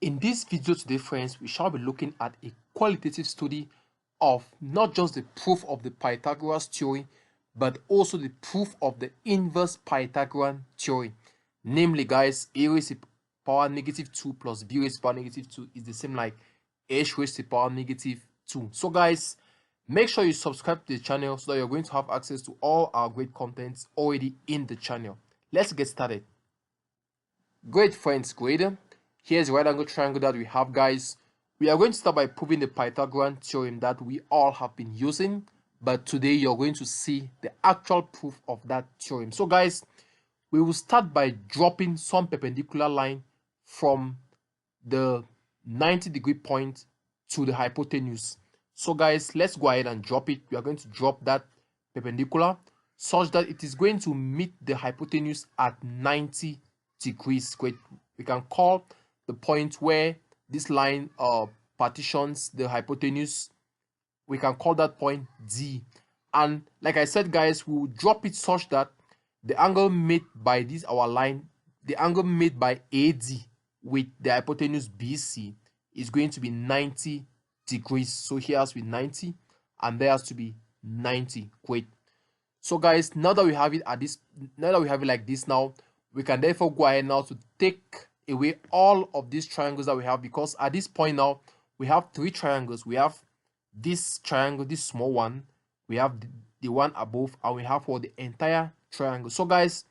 In this video today, friends, we shall be looking at a qualitative study of not just the proof of the Pythagoras theory, but also the proof of the inverse Pythagorean theory. Namely, guys, a raised to the power negative 2 plus b raised to the power negative 2 is the same like h raised to the power negative 2. So, guys, make sure you subscribe to the channel so that you're going to have access to all our great contents already in the channel. Let's get started. Great, friends, great. Here's the right angle triangle that we have, guys. We are going to start by proving the Pythagorean theorem that we all have been using, but today you're going to see the actual proof of that theorem. So, guys, we will start by dropping some perpendicular line from the 90-degree point to the hypotenuse. So, guys, let's go ahead and drop it. We are going to drop that perpendicular such that it is going to meet the hypotenuse at 90 degrees. Great. We can call the point where this line partitions the hypotenuse, we can call that point D. And like I said, guys, we will drop it such that the angle made by this our line, the angle made by AD with the hypotenuse BC is going to be 90 degrees. So here has to be 90 and there has to be 90. Great. So, guys, now that we have it at this, now that we have it like this, now we can therefore go ahead now to take away all of these triangles that we have, because at this point now we have three triangles. We have this triangle, this small one, we have the one above, and we have for the entire triangle. So, guys,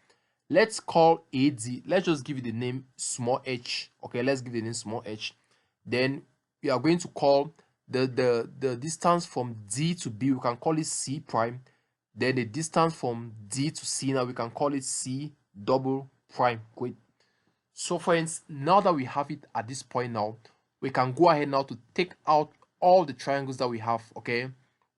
let's call AD, let's just give it the name small h. Okay, let's give it the name small h. Then we are going to call the distance from D to B, we can call it C prime. Then the distance from D to C, now we can call it C double prime. Great. So, friends, now that we have it at this point now, we can go ahead now to take out all the triangles that we have. Okay,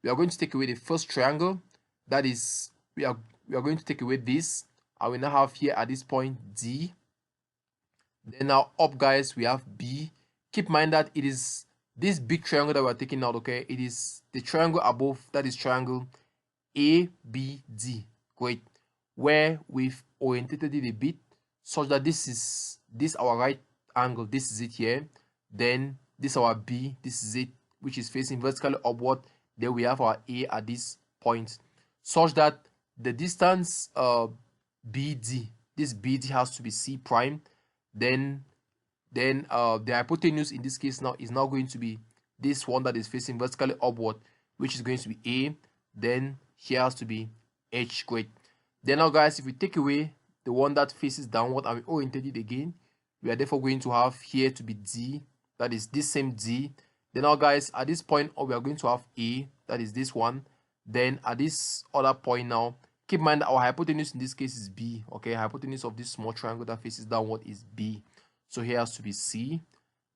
we are going to take away the first triangle, that is, we are going to take away this, and we now have here at this point D. Then now up, guys, we have B. Keep in mind that it is this big triangle that we are taking out. Okay, it is the triangle above, that is triangle ABD. Great. Where we've orientated it a bit such that this is our right angle, this is it here. Then this our B, this is it, which is facing vertically upward. Then we have our A at this point, such that the distance BD, this BD has to be C prime. Then the hypotenuse in this case now is now going to be this one that is facing vertically upward, which is going to be A. Then here has to be H. Great. Then now, guys, if we take away the one that faces downward and we orientate it again, we are therefore going to have here to be D, that is this same D. Then now, guys, at this point we are going to have A, that is this one. Then at this other point now, keep in mind that our hypotenuse in this case is B. Okay, hypotenuse of this small triangle that faces downward is B, so here has to be C.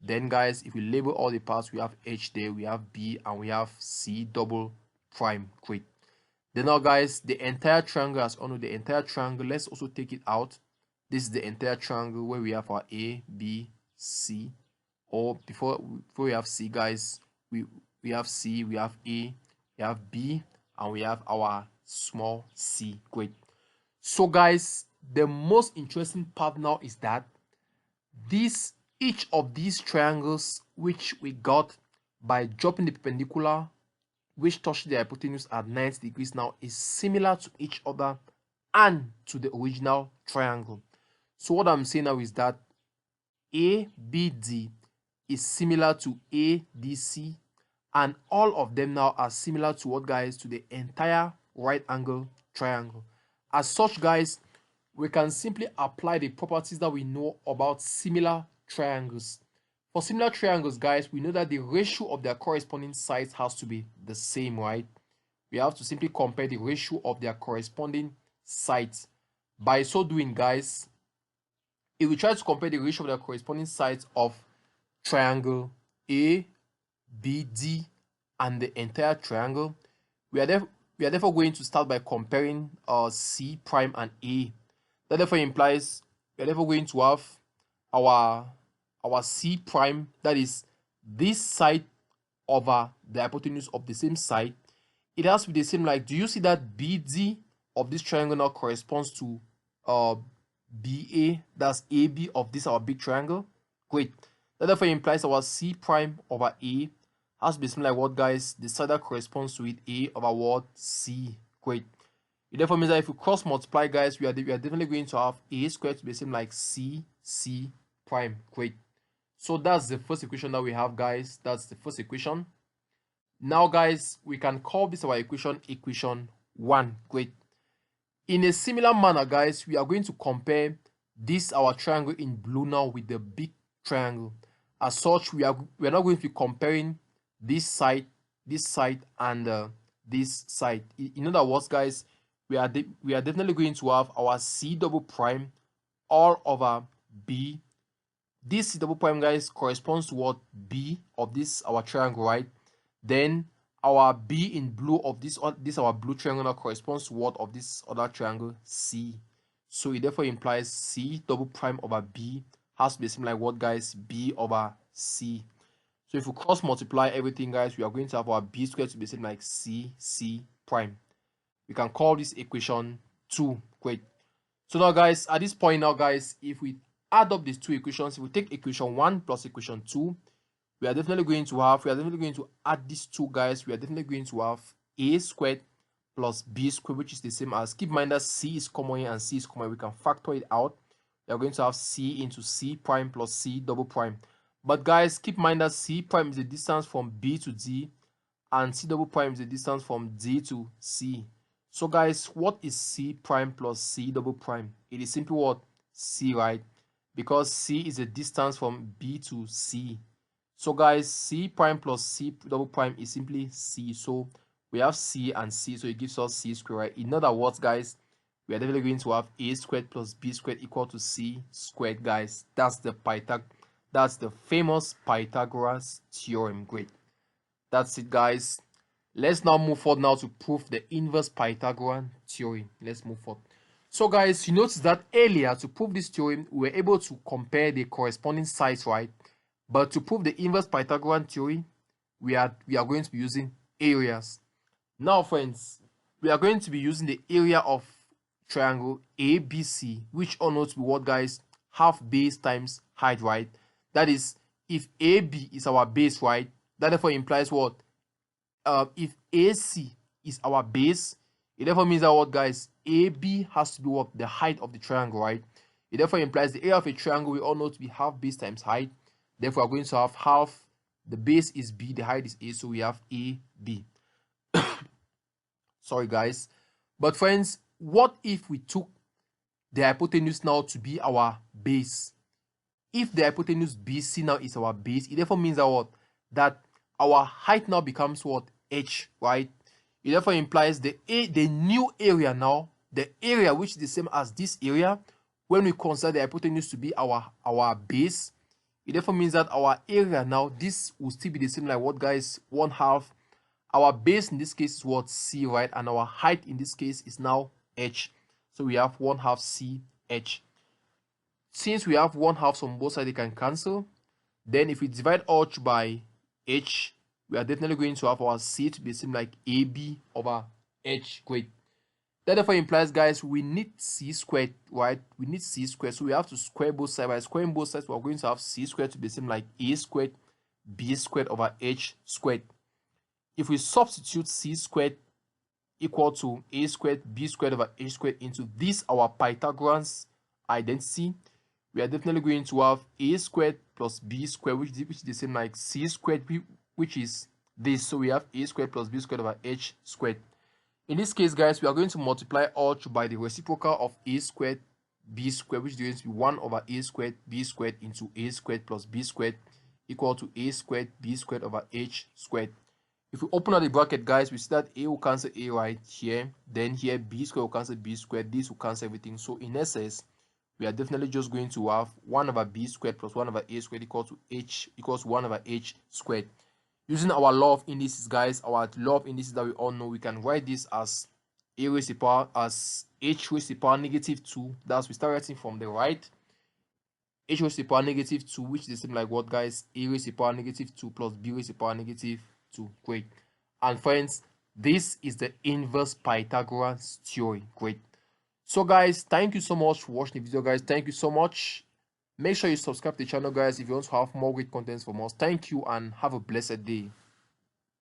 Then, guys, if we label all the parts, we have H there, we have B, and we have C double prime. Great. Then now, guys, the entire triangle, as on the entire triangle, let's also take it out. This is the entire triangle where we have our A, B, C. Or before we have C, guys, we have C, we have A, we have B, and we have our small c. Great. So, guys, the most interesting part now is that each of these triangles which we got by dropping the perpendicular which touched the hypotenuse at 90 degrees now is similar to each other and to the original triangle. So what I'm saying now is that ABD is similar to ADC, and all of them now are similar to what, guys? To the entire right angle triangle. As such, guys, we can simply apply the properties that we know about similar triangles. For similar triangles, guys, we know that the ratio of their corresponding sides has to be the same, right? We have to simply compare the ratio of their corresponding sides. By so doing, guys, if we try to compare the ratio of their corresponding sides of triangle ABD and the entire triangle, we are therefore going to start by comparing C prime and A. That therefore implies we are therefore going to have our C prime, that is this side over the hypotenuse of the same side. It has to be the same, like, do you see that BD of this triangle now corresponds to BA, that's AB of this our big triangle? Great. That therefore implies our C prime over A has to be something like what, guys? The side that corresponds to it, A over what? C. Great. It therefore means that if we cross multiply, guys, we are definitely going to have A squared to be same like C prime. Great. So that's the first equation that we have, guys. That's the first equation. Now, guys, we can call this our equation 1. Great. In a similar manner, guys, we are going to compare this our triangle in blue now with the big triangle. As such, we are not going to be comparing this side and this side. In other words, guys, we are definitely going to have our C double prime all over B. This C double prime, guys, corresponds to what? B of this our triangle, right? Then our B in blue of this our blue triangle now corresponds to what of this other triangle? C. So it therefore implies C double prime over B has to be similar like what, guys? B over C. So if we cross multiply everything, guys, we are going to have our B squared to be same like C prime. We can call this equation 2. Great. So now, guys, at this point now, guys, if we add up these two equations, if we take equation 1 plus equation 2, we are definitely going to add these two, guys. We are definitely going to have A squared plus B squared, which is the same as, keep in mind that C is common here and C is common. We can factor it out. We are going to have C into C prime plus C double prime. But, guys, keep in mind that C prime is the distance from B to D and C double prime is the distance from D to C. So, guys, what is C prime plus C double prime? It is simply what? C, right? Because C is the distance from B to C. So, guys, C prime plus C double prime is simply C. So we have C and C, so it gives us C squared, right? In other words, guys, we are definitely going to have A squared plus B squared equal to C squared, guys. That's the famous Pythagoras theorem. Great. That's it, guys. Let's now move forward now to prove the inverse Pythagorean theorem. Let's move forward. So, guys, you notice that earlier to prove this theorem, we were able to compare the corresponding sides, right? But to prove the inverse Pythagorean theorem, we are going to be using areas. Now, friends, we are going to be using the area of triangle ABC, which all know to be what, guys? Half base times height, right? That is, if AB is our base, right? That therefore implies what? If AC is our base, it therefore means that what, guys? AB has to be what? The height of the triangle, right? It therefore implies the area of a triangle we all know to be half base times height. Therefore, we're going to have half, the base is B, the height is A, so we have AB. Sorry, guys. But, friends, what if we took the hypotenuse now to be our base? If the hypotenuse BC now is our base, it therefore means that what? That our height now becomes what? H, right? It therefore implies the new area now, the area which is the same as this area, when we consider the hypotenuse to be our base, it therefore means that our area now, this will still be the same like what, guys? 1/2. Our base in this case is what? C, right? And our height in this case is now H. So we have 1/2 CH. Since we have 1/2 on both sides, they can cancel. Then if we divide H by H, we are definitely going to have our C to be the same like AB over H. Great. That therefore implies, guys, we need C squared, right? We need C squared. So we have to square both sides. By squaring both sides, we are going to have C squared to be the same like A squared B squared over H squared. If we substitute C squared equal to A squared B squared over H squared into this our Pythagoras identity, we are definitely going to have A squared plus B squared, which is the same like C squared, which is this. So we have A squared plus B squared over H squared. In this case, guys, we are going to multiply H by the reciprocal of A squared B squared, which is going to be 1 over A squared B squared into A squared plus B squared equal to A squared B squared over H squared. If we open up the bracket, guys, we see that A will cancel A right here. Then here, B squared will cancel B squared. This will cancel everything. So in essence, we are definitely just going to have 1 over B squared plus 1 over A squared equal to H equals 1 over H squared. Using our law of indices, guys, our law of indices that we all know, we can write this as A raised to the power as H raised to the power negative 2. That's we start writing from the right. H raised to the power negative 2, which is the same like what, guys? A raised to the power negative 2 plus B raised to the power negative 2. Great. And friends, this is the inverse Pythagoras theorem. Great. So, guys, thank you so much for watching the video, guys. Thank you so much. Make sure you subscribe to the channel, guys, if you want to have more great contents from us. Thank you and have a blessed day.